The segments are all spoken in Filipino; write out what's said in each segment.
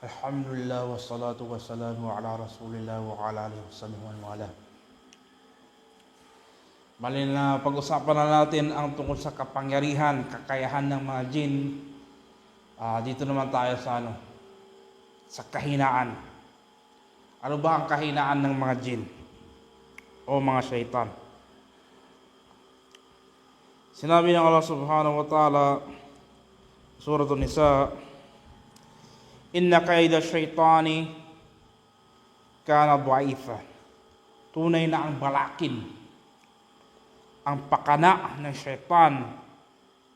Alhamdulillah wassalatu wassalamu ala rasulillah wa ala alihi wa wala. Bali na pag-usapan na natin ang tungkol sa kapangyarihan, kakayahan ng mga jin. Dito naman tayo sa kahinaan. Ano ba ang kahinaan ng mga jin o mga syaitan? Sinabi ng Allah subhanahu wa ta'ala, Surah An-Nisa, Inna kaida syaitani kana dha'ifa. Tunay na ang balakin, ang pakana ng syaitan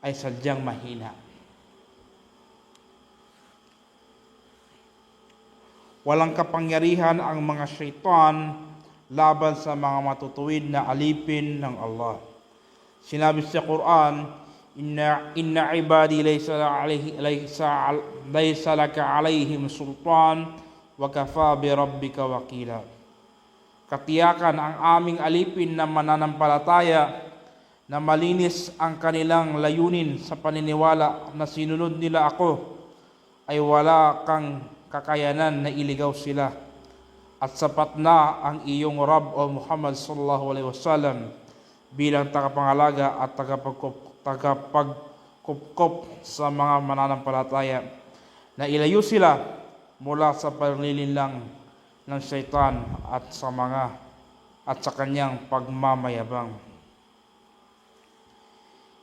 ay sadyang mahina. Walang kapangyarihan ang mga syaitan laban sa mga matutuwid na alipin ng Allah. Sinabi sa Quran, Inna ibadi laysa laka alayhim sultan wa kafa bi rabbika wakila. Katiyakan ang aming alipin na mananampalataya na malinis ang kanilang layunin sa paniniwala na sinunod nila ako, ay wala kang kakayanan na iligaw sila, at sapat na ang iyong Rabb o Muhammad sallallahu alaihi wasallam bilang tagapangalaga at tagapagkupkop sa mga mananampalataya na ilayo sila mula sa panlilinlang ng syaitan at sa kanyang pagmamayabang.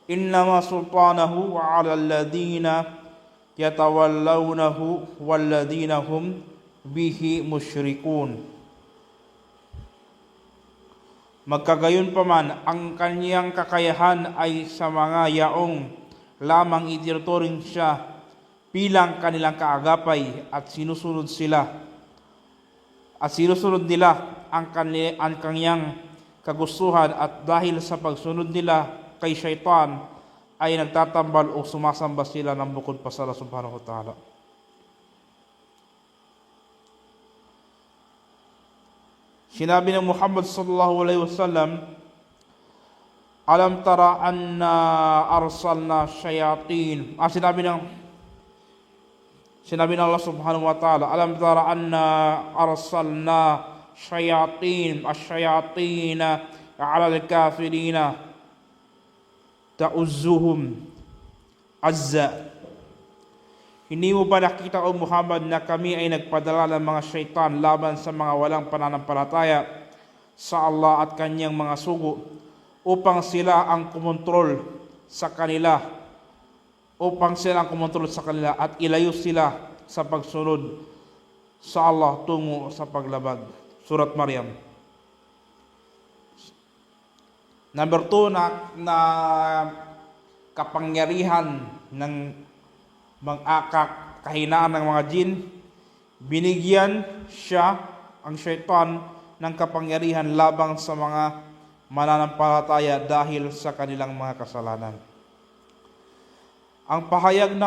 Innama sultanahu ala alladhina yatawallawnahu walladhina hum bihi musyrikun. Magkagayon pa man, ang kanyang kakayahan ay sa mga yaong lamang itinuturing siya bilang kanilang kaagapay at sinusunod nila ang kanyang kagustuhan, at dahil sa pagsunod nila kay syaitan ay nagtatambal o sumasamba sila ng bukod pa sa Allah subhanahu wa ta'ala. Sinabi ng Muhammad sallallahu alaihi wasallam, Alam tara anna arsalna shayatin. Sinabi ng Allah subhanahu wa ta'ala, Alam tara anna arsalna shayatin asyayatina ala al-kafirina ta'uzzuhum azza. Hindi mo ba nakita, O Muhammad, na kami ay nagpadala ng mga syaitan laban sa mga walang pananampalataya sa Allah at kanyang mga sugo, upang sila ang kumontrol sa kanila at ilayo sila sa pagsunod sa Allah tungo sa paglabag. Surat Maryam. Number 2 na kapangyarihan ng kahinaan ng mga jin, binigyan ang syaitan ng kapangyarihan labang sa mga mananampalataya dahil sa kanilang mga kasalanan. Ang pahayag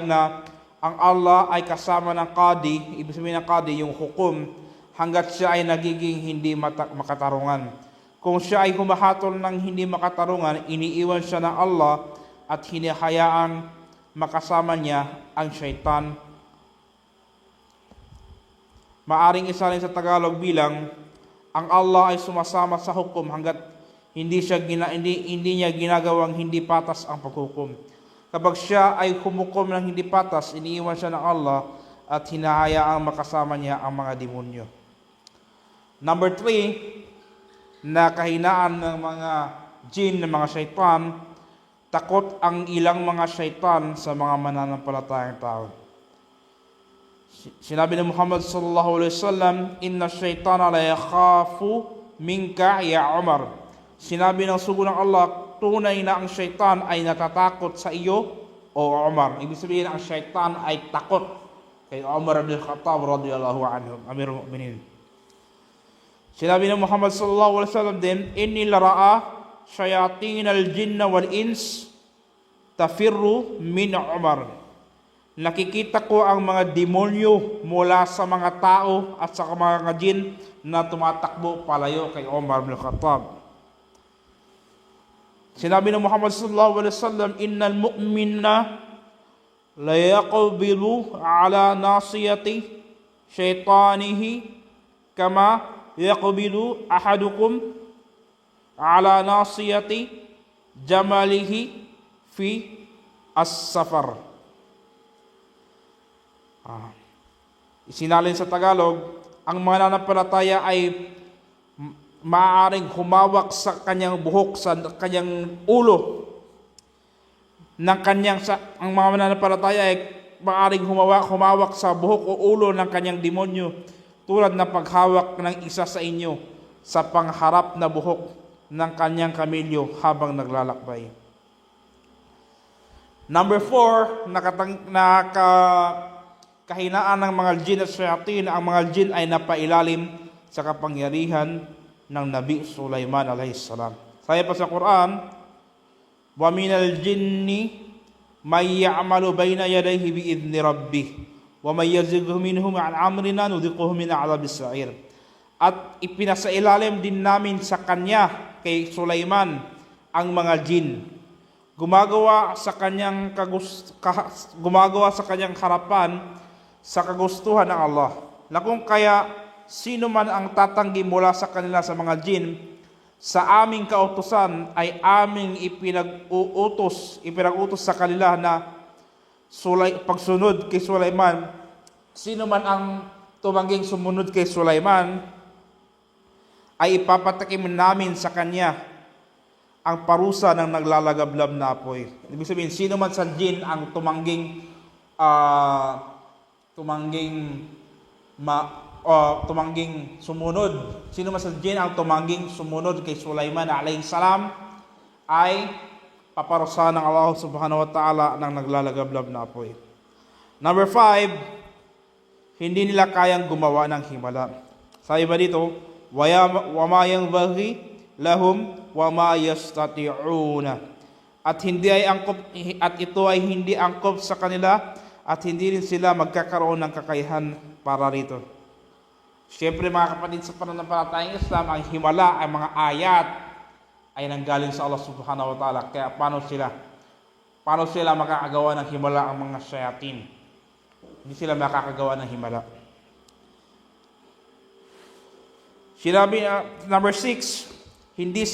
na ang Allah ay kasama ng qadi, ibig sabihin ng qadi yung hukom, hanggat siya ay nagiging hindi makatarungan. Kung siya ay humahatol ng hindi makatarungan, iniiwan siya ng Allah at hinahayaang makasama niya ang syaitan. Maaring isalin sa Tagalog bilang, ang Allah ay sumasama sa hukom hanggat hindi niya ginagawang hindi patas ang paghukom. Kapag siya ay humukom ng hindi patas, iniiwan siya ng Allah at hinahayaang makasama niya ang mga demonyo. Number 3 na kahinaan ng mga jin, ng mga syaitan, takot ang ilang mga syaitan sa mga mananampalatayang tao. Sinabi ng Muhammad sallallahu alaihi wasallam, Inna syaitana la yakhafu minka ya Umar. Sinabi ng sugo ng Allah, tunay na ang syaitan ay natatakot sa iyo, o Umar. Ibig sabihin, ang syaitan ay takot kay Umar ibn Khattab radiyallahu anhu, Amirul Mu'minin. Sinabi ng Muhammad sallallahu alaihi wasallam din, Inni lara'a syayatin al-jinna wal-ins tafirru min Umar. Nakikita ko ang mga demonyo mula sa mga tao at sa mga jin na tumatakbo palayo kay Umar ibn Khattab. Sinabi ng Muhammad sallallahu alaihi wasallam, Innal mu'minna la yaqbilu ala nasiyati syaitanihi kama yaqbilu ahadukum ala nasiyati jamalihi fi as-safar. Isinalin sa Tagalog, ang mananampalataya ay maaaring humawak sa kanyang buhok, sa kanyang ulo ng kanyang ang mga mananampalataya ay maaaring humawak sa buhok o ulo ng kanyang demonyo, tulad ng paghawak ng isa sa inyo sa pangharap na buhok ng kanyang kamilyo habang naglalakbay. Number 4, kahinaan ng mga jin at shayatin. Ang mga jin ay napailalim sa kapangyarihan ng Nabi Sulaiman alayhis salam. Sabi pa sa Quran, wa minal jinni may ya'malu bayna yadayhi bi'idni rabbih wa may yazighu minhum an amrina nudhiquhu min a'dhabis sa'ir. At ipinasailalim din namin sa kanya, kay Sulaiman, ang mga jin, gumagawa sa kanyang harapan sa kagustuhan ng Allah, na kung kaya sino man ang tatanggi mula sa kanila sa mga jin, sa aming kautusan ay aming ipinag-utos sa kanila na pagsunod kay Sulaiman. Sino man ang tumangging sumunod kay Sulaiman, ay ipapatakim namin sa kanya ang parusa ng naglalagablab na apoy. Ibig sabihin, sino man sa jin ang tumangging sumunod, sino man sa jin ang tumangging sumunod kay Sulaiman alayhis salam, ay paparusahan ng Allah subhanahu wa ta'ala ng naglalagablab na apoy. Number 5, hindi nila kayang gumawa ng himala. Sabi ba dito, wa ma yanbaghi lahum wa ma yastati'una. At ito ay hindi angkop sa kanila, at hindi rin sila magkakaroon ng kakayahan para rito. Siyempre mga kapatid, sa pananampalatayang Islam, ang himala, ang mga ayat ay nanggaling sa Allah subhanahu wa ta'ala. Kaya paano sila makakagawa ng himala ang mga shayatin? Hindi sila makakagawa ng himala. Sinabi number 6, hindi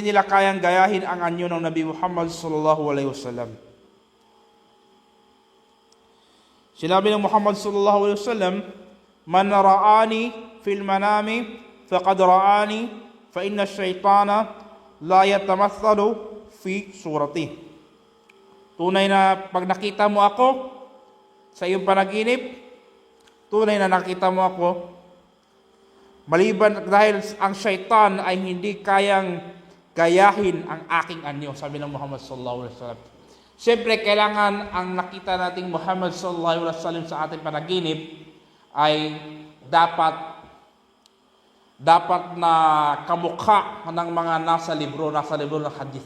nila kayang gayahin ang anyo ng Nabi Muhammad sallallahu alaihi wasallam. Sinabi ng Muhammad sallallahu alaihi wasallam, man ra'ani fil manami faqad ra'ani fa inna ash-shaytana la yatamathalu fi surati. Tunay na pag nakita mo ako sa iyong panaginip, tunay na nakita mo ako, maliban dahil ang syaitan ay hindi kayang gayahin ang aking anyo, sabi ng Muhammad sallallahu alaihi wasallam. Siyempre, kailangan ang nakita nating Muhammad sallallahu alaihi wasallam sa ating panaginip ay dapat na kamukha ng mga nasa libro ng hadith.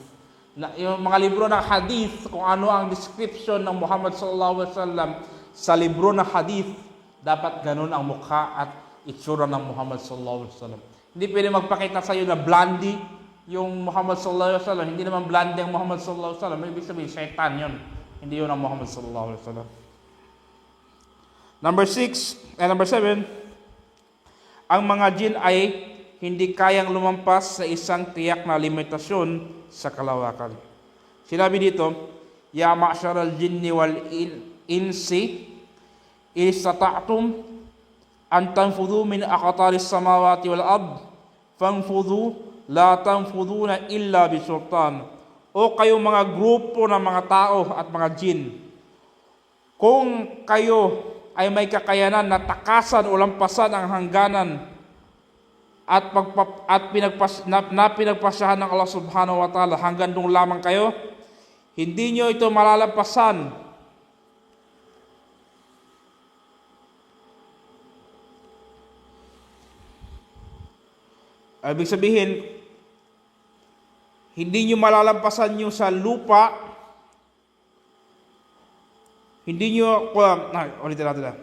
Yung mga libro ng hadith, kung ano ang description ng Muhammad sallallahu alaihi wasallam sa libro ng hadith, dapat ganun ang mukha at itsura ng Muhammad sallallahu alaihi wasallam. Hindi pwede magpakita sa iyo na blondie yung Muhammad sallallahu alaihi wasallam. Hindi naman blondie ang Muhammad sallallahu alaihi wasallam. Ibig sabihin, shaitan yun. Hindi yun ang Muhammad sallallahu alaihi wasallam. Number 7, ang mga jin ay hindi kayang lumampas sa isang tiyak na limitasyon sa kalawakan. Sinabi dito, ya ma'syaral jinni wal insi istata'tum an tanfudhu min aqtaris samawati wal ard fanfudhu la tanfudhuna illa bisultan. O kayong mga grupo ng mga tao at mga jin, kung kayo ay may kakayanan na takasan o lampasan ang hangganan at pinagpasyahan ng Allah subhanahu wa ta'ala, hanggang doon lamang kayo, hindi nyo ito malalampasan. Ibig sabihin, hindi nyo malalampasan nyo sa lupa, hindi nyo, ulitin natin na.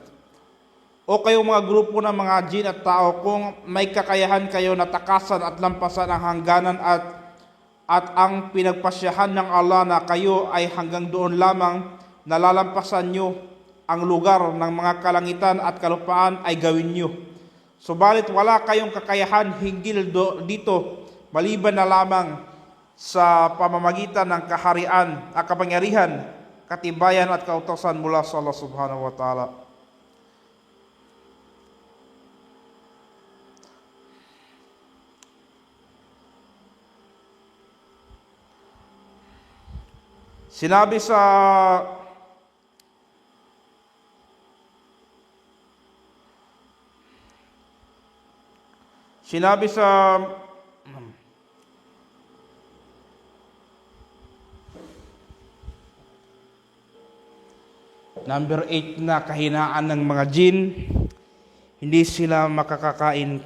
O kayong mga grupo ng mga jin at tao, kung may kakayahan kayo na takasan at lampasan ang hangganan at ang pinagpasyahan ng Allah na kayo ay hanggang doon lamang, nalalampasan nyo ang lugar ng mga kalangitan at kalupaan ay gawin nyo. Subalit wala kayong kakayahan hinggil dito maliban na lamang sa pamamagitan ng kaharian at kapangyarihan, katibayan at kautosan mula sa Allah subhanahu wa ta'ala. Sinabi sa number 8 na kahinaan ng mga jin, hindi sila makakakain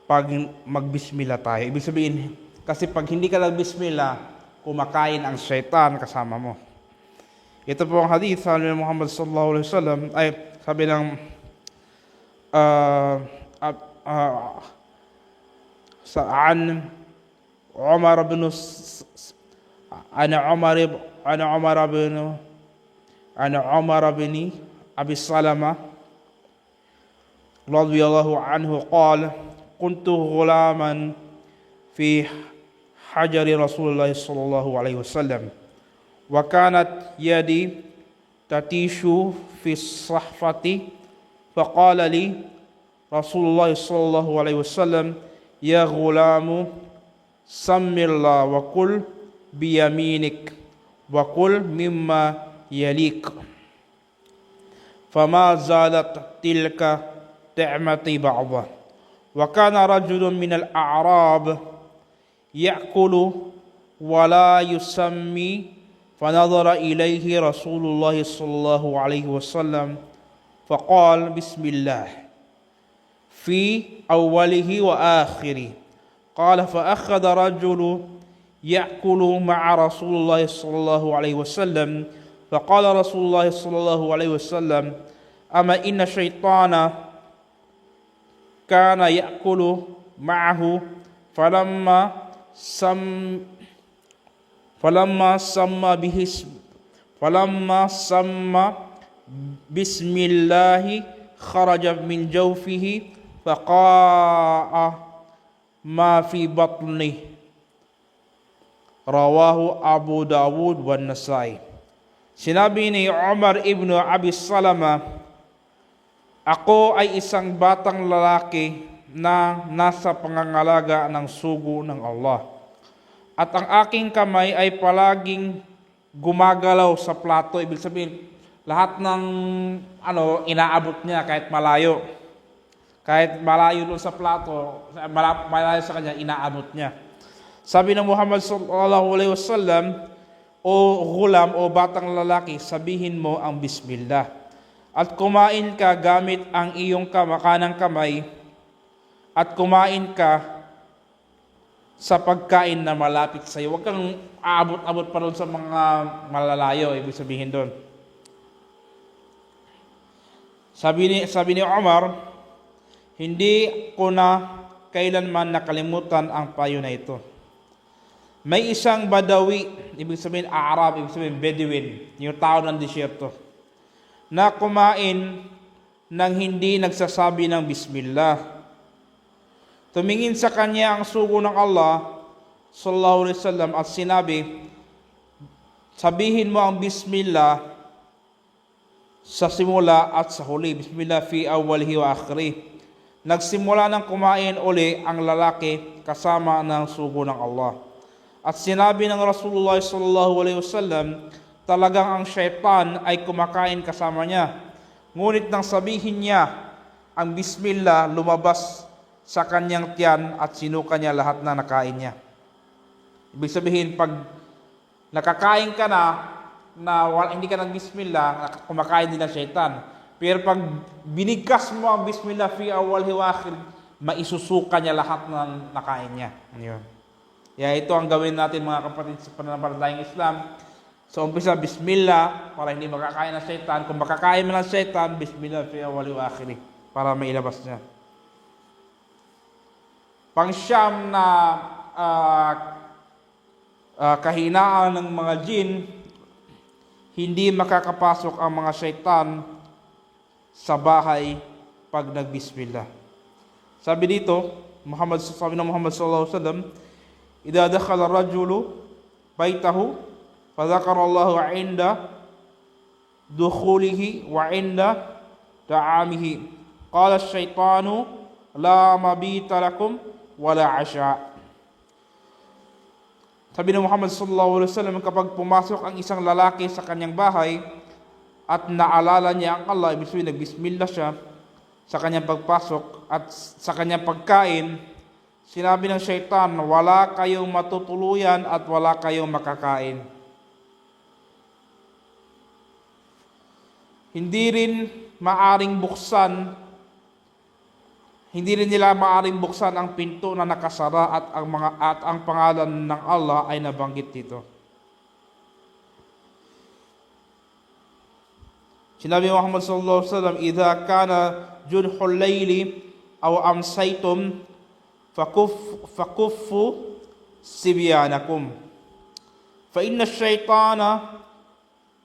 pag magbismillah tayo. Ibig sabihin, kasi pag hindi ka nagbismillah, kumakain ang syaitan kasama mo. Ito po ang hadith sabi ng Muhammad sallallahu alaihi wasallam, ay sabi ng an Umar bin Abi Salama radhiyallahu anhu qala kuntu ghulaman fi حجر رسول الله صلى الله عليه وسلم وكانت يدي تتيش في الصحفة فقال لي رسول الله صلى الله عليه وسلم يا غلام سم الله وكل بيمينك وكل مما يليك فما زالت تلك نعمتي بعضا وكان رجل من الأعراب يأكل ولا يسمي فنظر إليه رسول الله صلى الله عليه وسلم فقال بسم الله في أوله وآخره قال فأخذ رجل يأكل مع رسول الله صلى الله عليه وسلم فقال رسول الله صلى الله عليه وسلم أما إن الشيطان كان يأكل معه فلما سمى بسم الله خرج من جوفه فقاء ما في بطنه رواه Abu Dawud wa Nasai. Sinabi ni Umar ibn Abi Salama, ako ay isang batang lalaki na nasa pangangalaga ng sugo ng Allah. At ang aking kamay ay palaging gumagalaw sa plato. Ibig sabihin, lahat ng inaabot niya kahit malayo. Kahit malayo doon sa plato, malayo sa kanya, inaabot niya. Sabi ng Muhammad sallallahu alaihi wasallam, o gulam o batang lalaki, sabihin mo ang bismillah. At kumain ka gamit ang iyong kanang kamay, at kumain ka sa pagkain na malapit sa iyo. Huwag kang aabot-abot pa doon sa mga malalayo, ibig sabihin doon. Sabi ni Umar, hindi ko na kailanman nakalimutan ang payo na ito. May isang Badawi, ibig sabihin Arab, ibig sabihin Bedouin, yung tao ng disyerto, na kumain nang hindi nagsasabi ng bismillah. Tumingin sa kanya ang sugo ng Allah sallallahu alaihi wasallam at sinabi, sabihin mo ang bismillah sa simula at sa huli. Bismillah fi awwalihi wa akhirih. Nagsimula ng kumain uli ang lalaki kasama ng sugo ng Allah. At sinabi ng Rasulullah sallallahu alaihi wasallam, talagang ang syaitan ay kumakain kasama niya. Ngunit nang sabihin niya ang bismillah, lumabas sa kanyang tiyan at sinuka niya lahat na nakain niya. Ibig sabihin, pag nakakain ka na hindi ka nag-bismillah, kumakain din ang syaitan. Pero pag binigkas mo ang bismillah fi awwalihi wa akhirih, maisusuka niya lahat na nakain niya. Yun. Ito ang gawin natin mga kapatid sa pananampalatayang Islam. Sa umpisa, bismillah, para hindi makakain ng syaitan. Kung makakain mo ng syaitan, bismillah fi awwalihi wa akhirih, para mailabas niya. Pangsyam na kahinaan ng mga jin, hindi makakapasok ang mga syaitan sa bahay pag nagbismillah. Sabi dito, sabi ng Muhammad sallallahu alaihi wasallam, idza dakhala ar-rajulu baytahu fa dzakara Allahu 'inda dukhulihi wa 'inda ta'amihi qala asy-syaitanu la mabita lakum wala 'asha. Sabi ng Muhammad sallallahu alaihi wasallam, kapag pumasok ang isang lalaki sa kanyang bahay at naalala niya ang Allah, ibig sabihin nagbismillah siya sa kanyang pagpasok at sa kanyang pagkain, sinabi ng syaitan, wala kayong matutuluyan at wala kayong makakain. Hindi rin nila maaring buksan ang pinto na nakasara at ang pangalan ng Allah ay nabanggit dito. Sinabi Muhammad sallallahu alaihi wasallam, idza kana junhul layli aw amsaytum fakuffu sibyanakum fa inna asy-syaitana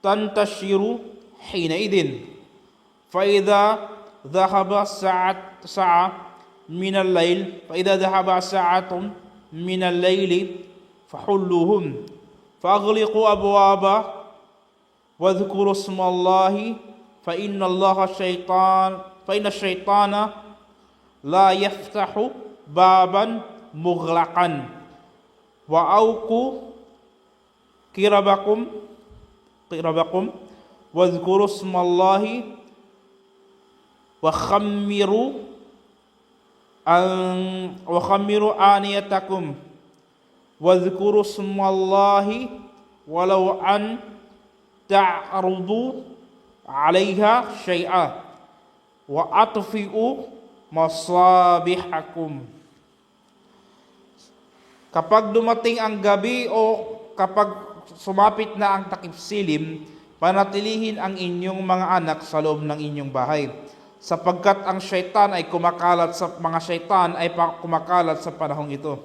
tantashiru hina idin fa idza dhahaba sa'a min al-layl fa idza dhahaba sa'atun min al-layli fahulluhum faghliqu abwaba wadhkuru ismallahi fa inna ash-shaytana la yaftahu baban mughlaqan wa awqu qirabakum wadhkuru ismallahi wa khammiru aniyatakum wadhkuru ismallahi walau an ta'rudu 'alayha syai'a wa atfi'u masabihakum. Kapag dumating ang gabi o kapag sumapit na ang takip silim, panatilihin ang inyong mga anak sa loob ng inyong bahay, sapagkat ang syaitan ay kumakalat sa panahong ito.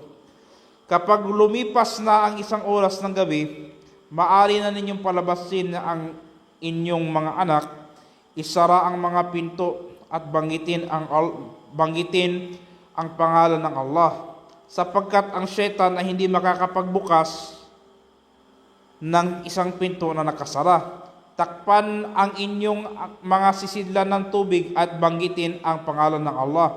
Kapag lumipas na ang isang oras ng gabi, maaari na ninyong palabasin ang inyong mga anak, isara ang mga pinto at banggitin ang pangalan ng Allah, sapagkat ang syaitan ay hindi makakapagbukas ng isang pinto na nakasara. Takpan ang inyong mga sisidlan ng tubig at banggitin ang pangalan ng Allah.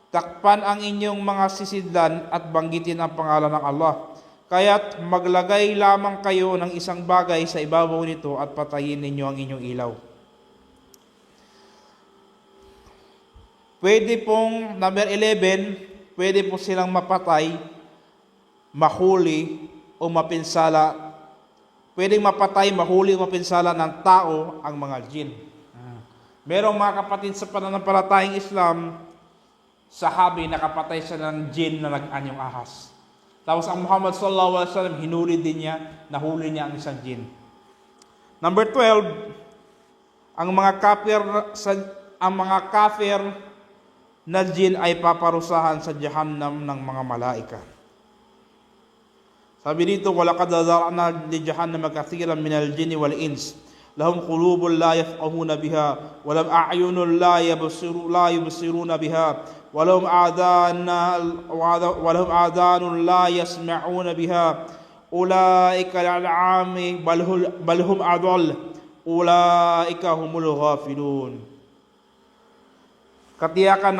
Takpan ang inyong mga sisidlan at banggitin ang pangalan ng Allah. Kaya't maglagay lamang kayo ng isang bagay sa ibabaw nito at patayin ninyo ang inyong ilaw. Pwede pong, number 11, pwede po silang mapatay, mahuli o mapinsala. Pwedeng mapatay, mahuli o mapinsala ng tao ang mga jin. Merong mga kapatid sa pananampalatayang Islam, sahabi, nakapatay siya ng jin na nag-anyong ahas. Tapos ang Muhammad sallallahu alaihi wasallam, hinuli din niya, nahuli niya ang isang jin. Number 12, ang mga kafir na jin ay paparusahan sa Jahannam ng mga malaika. Sabi dito, walaqad zara'na li jahannama kathiran min al-jinni wal ins lahum qulubun la yafqahuna biha wa lahum a'yunun la yubsiruna biha wa lahum adhanun la yasma'una biha ulaika al-'ami bal hum adall ulaika humul ghafilun. Katiyakan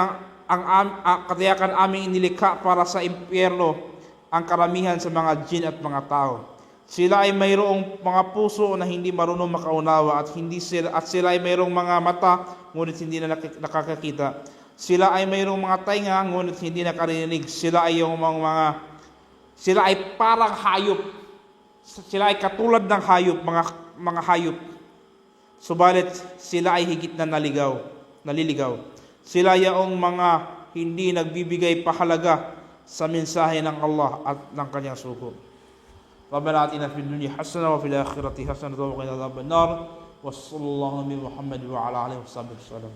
aming inilikha para sa impyerno ang karamihan sa mga jin at mga tao. Sila ay mayroong mga puso na hindi marunong makaunawa at sila ay mayroong mga mata ngunit hindi na nakakakita. Sila ay mayroong mga tainga ngunit hindi nakarinig. Sila ay parang hayop. Sila ay katulad ng hayop, mga hayop. Subalit sila ay higit na naliligaw. Sila yaong mga hindi nagbibigay pahalaga sa mensahe ng Allah at ng kanyang suko. Rabbana atina fid dunya hasanah wa fil akhirati hasanah wa qina adhaban nar. Wa sallallahu alaihi wa sallam.